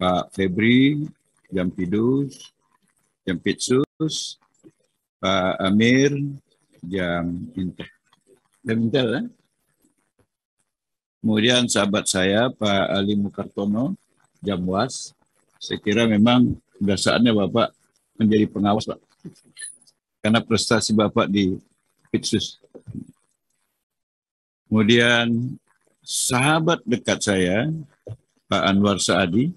Pak Febri, Jampidus, Jampitsus, Pak Amir, Jamintel. Jamintel, ya? Kemudian sahabat saya, Pak Ali Mukartono, Jamwas. Saya kira memang kebiasaannya Bapak menjadi pengawas, Pak. Karena prestasi Bapak di Pitsus. Kemudian sahabat dekat saya, Pak Anwar Saadi,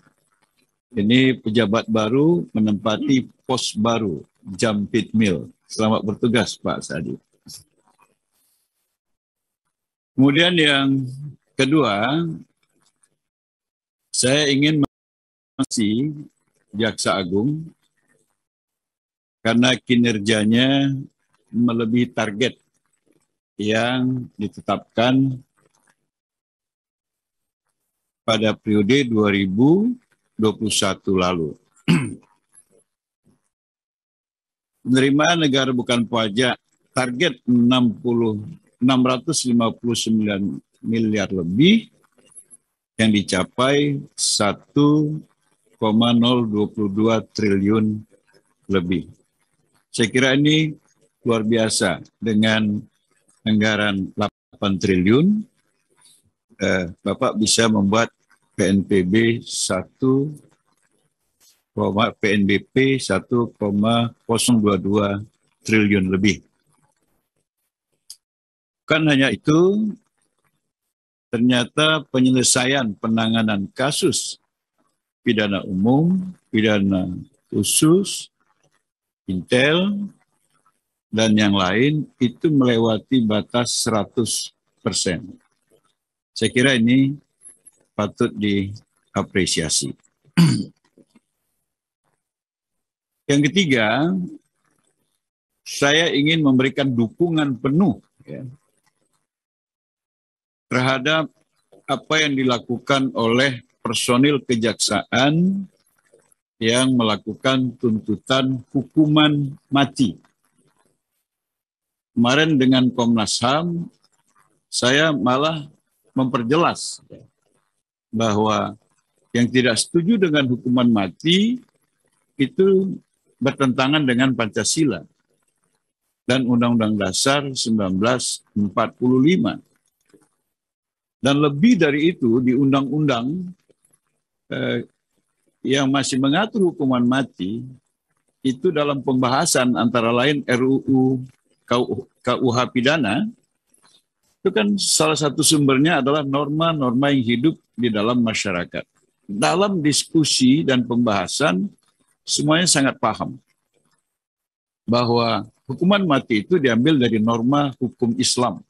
ini pejabat baru menempati pos baru, Jampitmil. Selamat bertugas, Pak Saadi. Kemudian yang kedua, saya ingin mengenai Jaksa Agung karena kinerjanya melebihi target yang ditetapkan pada periode 2021 lalu. Penerimaan negara bukan pajak target 659 miliar lebih yang dicapai 1,022 triliun lebih. Saya kira ini luar biasa dengan anggaran 8 triliun. Bapak bisa membuat PNBP 1,022 triliun lebih. Bukan hanya itu, ternyata penyelesaian penanganan kasus pidana umum, pidana khusus, intel, dan yang lain itu melewati batas 100%. Saya kira ini patut diapresiasi. Yang ketiga, saya ingin memberikan dukungan penuh terhadap apa yang dilakukan oleh personil kejaksaan yang melakukan tuntutan hukuman mati. Kemarin dengan Komnas HAM, saya malah memperjelas bahwa yang tidak setuju dengan hukuman mati itu bertentangan dengan Pancasila dan Undang-Undang Dasar 1945. Dan lebih dari itu, di undang-undang yang masih mengatur hukuman mati, itu dalam pembahasan antara lain RUU KUH Pidana, itu kan salah satu sumbernya adalah norma-norma yang hidup di dalam masyarakat. Dalam diskusi dan pembahasan, semuanya sangat paham bahwa hukuman mati itu diambil dari norma hukum Islam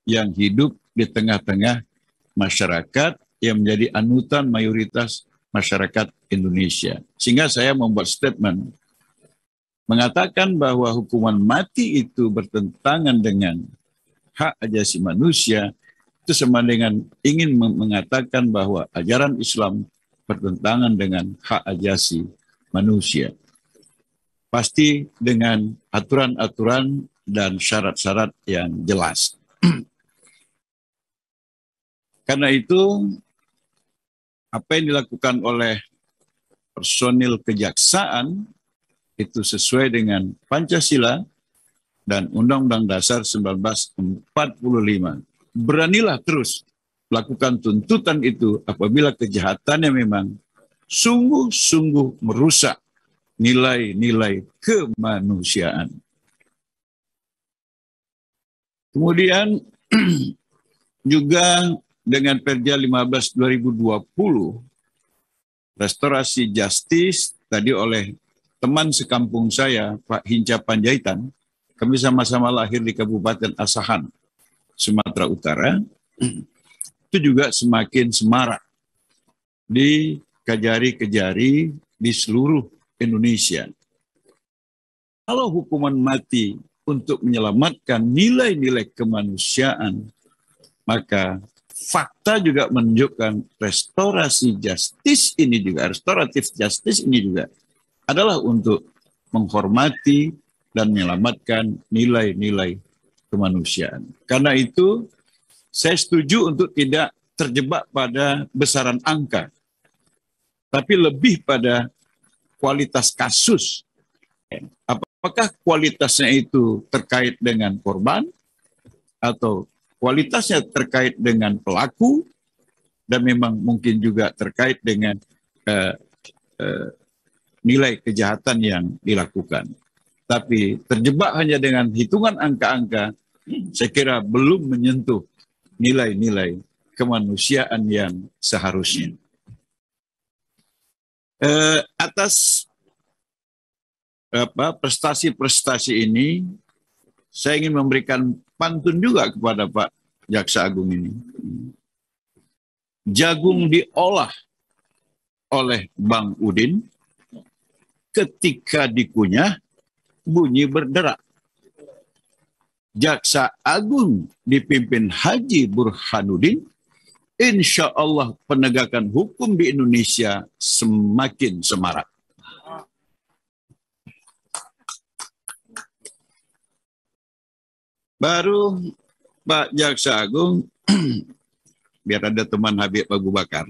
yang hidup di tengah-tengah masyarakat yang menjadi anutan mayoritas masyarakat Indonesia. Sehingga saya membuat statement mengatakan bahwa hukuman mati itu bertentangan dengan hak asasi manusia, itu sama dengan ingin mengatakan bahwa ajaran Islam bertentangan dengan hak asasi manusia. Pasti dengan aturan-aturan dan syarat-syarat yang jelas. Karena itu, apa yang dilakukan oleh personil kejaksaan itu sesuai dengan Pancasila dan Undang-Undang Dasar 1945. Beranilah terus lakukan tuntutan itu apabila kejahatannya memang sungguh-sungguh merusak nilai-nilai kemanusiaan. Kemudian juga dengan Perja 15/2020, restorasi justice tadi oleh teman sekampung saya, Pak Hinca Panjaitan, kami sama-sama lahir di Kabupaten Asahan, Sumatera Utara, itu juga semakin semarak di kejari-kejari di seluruh Indonesia. Kalau hukuman mati untuk menyelamatkan nilai-nilai kemanusiaan, maka fakta juga menunjukkan restorasi justice ini juga, restoratif justice ini juga adalah untuk menghormati dan menyelamatkan nilai-nilai kemanusiaan. Karena itu, saya setuju untuk tidak terjebak pada besaran angka. tapi lebih pada kualitas kasus. Apakah kualitasnya itu terkait dengan korban atau kualitasnya terkait dengan pelaku dan memang mungkin juga terkait dengan nilai kejahatan yang dilakukan. Tapi terjebak hanya dengan hitungan angka-angka, saya kira belum menyentuh nilai-nilai kemanusiaan yang seharusnya. Atas prestasi-prestasi ini, saya ingin memberikan pantun juga kepada Pak Jaksa Agung ini. Jagung diolah oleh Bang Udin, ketika dikunyah bunyi berderak. Jaksa Agung dipimpin Haji Burhanuddin, insya Allah penegakan hukum di Indonesia semakin semarak. Baru Pak Jaksa Agung, biar ada teman Habib Abu Bakar.